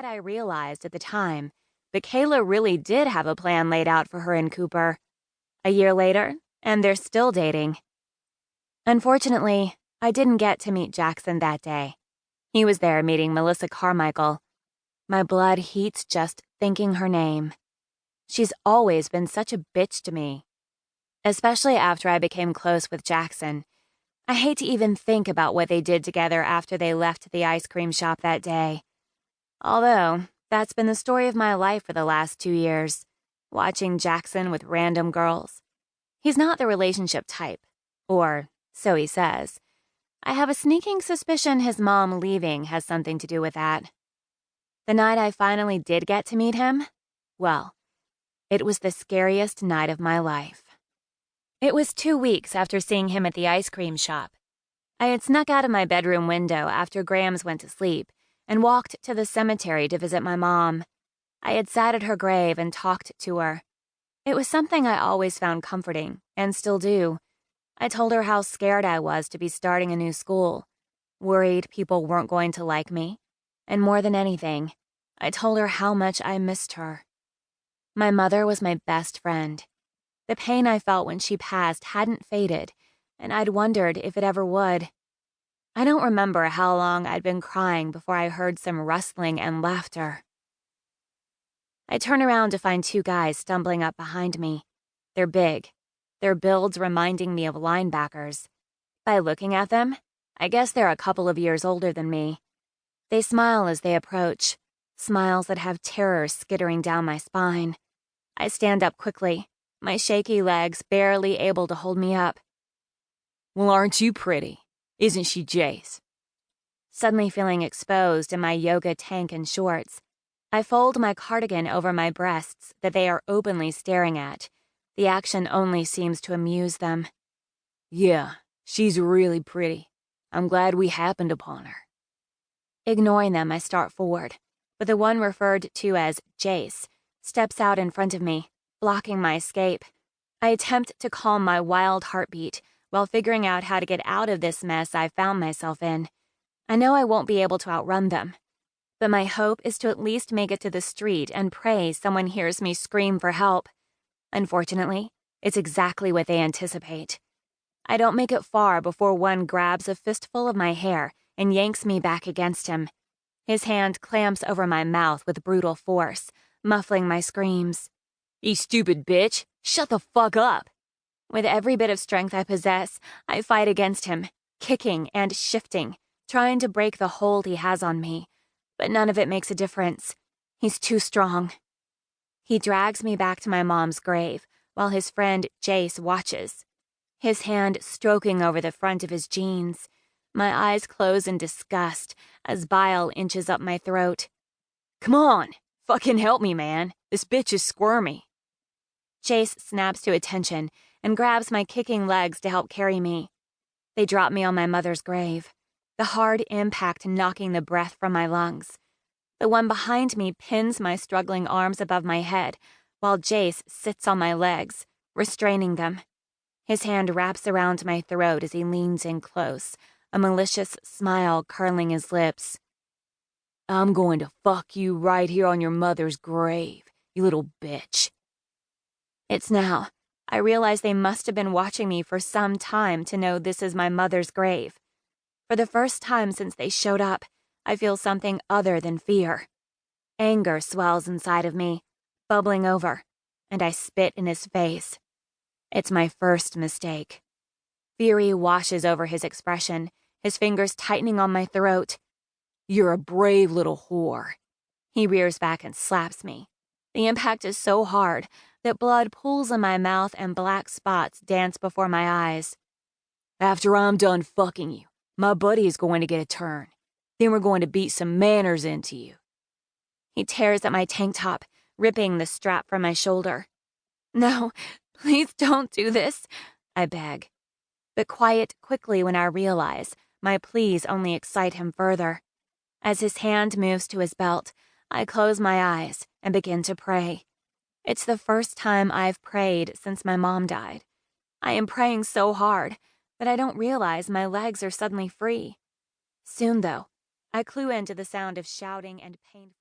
had I realized at the time, but Kayla really did have a plan laid out for her and Cooper. A year later, and they're still dating. Unfortunately, I didn't get to meet Jaxson that day. He was there meeting Melissa Carmichael. My blood heats just thinking her name. She's always been such a bitch to me. Especially after I became close with Jaxson. I hate to even think about what they did together after they left the ice cream shop that day. Although, that's been the story of my life for the last 2 years, watching Jaxson with random girls. He's not the relationship type, or so he says. I have a sneaking suspicion his mom leaving has something to do with that. The night I finally did get to meet him, well, it was the scariest night of my life. It was 2 weeks after seeing him at the ice cream shop. I had snuck out of my bedroom window after Grams went to sleep and walked to the cemetery to visit my mom. I had sat at her grave and talked to her. It was something I always found comforting, and still do. I told her how scared I was to be starting a new school, worried people weren't going to like me, and more than anything, I told her how much I missed her. My mother was my best friend. The pain I felt when she passed hadn't faded, and I'd wondered if it ever would. I don't remember how long I'd been crying before I heard some rustling and laughter. I turn around to find 2 guys stumbling up behind me. They're big, their builds reminding me of linebackers. By looking at them, I guess they're a couple of years older than me. They smile as they approach, smiles that have terror skittering down my spine. I stand up quickly, my shaky legs barely able to hold me up. Well, aren't you pretty? Isn't she, Jace? Suddenly feeling exposed in my yoga tank and shorts, I fold my cardigan over my breasts that they are openly staring at. The action only seems to amuse them. Yeah, she's really pretty. I'm glad we happened upon her. Ignoring them, I start forward, but the one referred to as Jace steps out in front of me, blocking my escape. I attempt to calm my wild heartbeat while figuring out how to get out of this mess I found myself in. I know I won't be able to outrun them, but my hope is to at least make it to the street and pray someone hears me scream for help. Unfortunately, it's exactly what they anticipate. I don't make it far before one grabs a fistful of my hair and yanks me back against him. His hand clamps over my mouth with brutal force, muffling my screams. You stupid bitch, shut the fuck up. With every bit of strength I possess, I fight against him, kicking and shifting, trying to break the hold he has on me. But none of it makes a difference. He's too strong. He drags me back to my mom's grave, while his friend Jace watches, his hand stroking over the front of his jeans. My eyes close in disgust as bile inches up my throat. Come on, fucking help me, man. This bitch is squirmy. Jace snaps to attention and grabs my kicking legs to help carry me. They drop me on my mother's grave, the hard impact knocking the breath from my lungs. The one behind me pins my struggling arms above my head, while Jace sits on my legs, restraining them. His hand wraps around my throat as he leans in close, a malicious smile curling his lips. I'm going to fuck you right here on your mother's grave, you little bitch. It's now. I realize they must have been watching me for some time to know this is my mother's grave. For the first time since they showed up, I feel something other than fear. Anger swells inside of me, bubbling over, and I spit in his face. It's my first mistake. Fury washes over his expression, his fingers tightening on my throat. You're a brave little whore. He rears back and slaps me. The impact is so hard that blood pools in my mouth and black spots dance before my eyes. After I'm done fucking you, my buddy is going to get a turn. Then we're going to beat some manners into you. He tears at my tank top, ripping the strap from my shoulder. No, please don't do this, I beg. But quiet quickly when I realize my pleas only excite him further. As his hand moves to his belt, I close my eyes and begin to pray. It's the first time I've prayed since my mom died. I am praying so hard that I don't realize my legs are suddenly free. Soon, though, I clue into the sound of shouting and painful